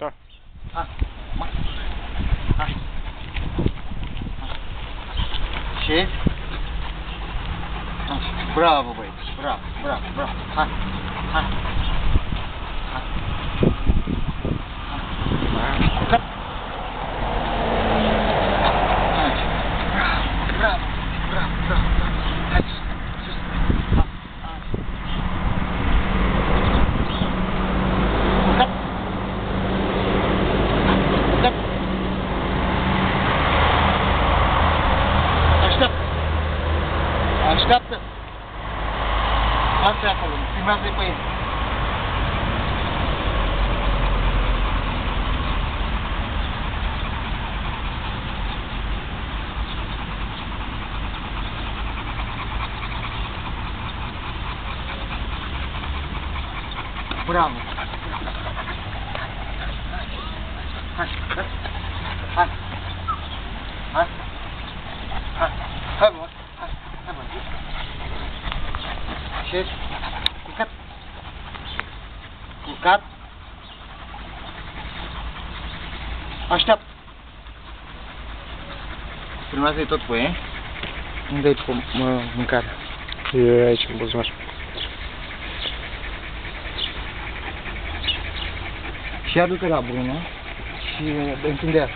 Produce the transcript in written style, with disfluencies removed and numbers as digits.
Da. Hai, mai. Hai. Și? Așa. Bravo, băieți. Bravo, bravo, bravo. Hai. Hai. Hai. Hai. Așa. Bravo, bravo, bravo, bravo. Hai. Sus. Hai. Hai. Urcat. Urcat. Așteaptă. Așteaptă. Lasă-i acolo, filmează-i pe ei. Bravo. Hai, hai, hai, hai, hai, hai, bă, hai, bă. Și, culcat, culcat, așteaptă. Filmează-i tot pe ei. Unde-i mâncarea? E aici, în buzunar. Și adu-te la Bruno și întinde-a.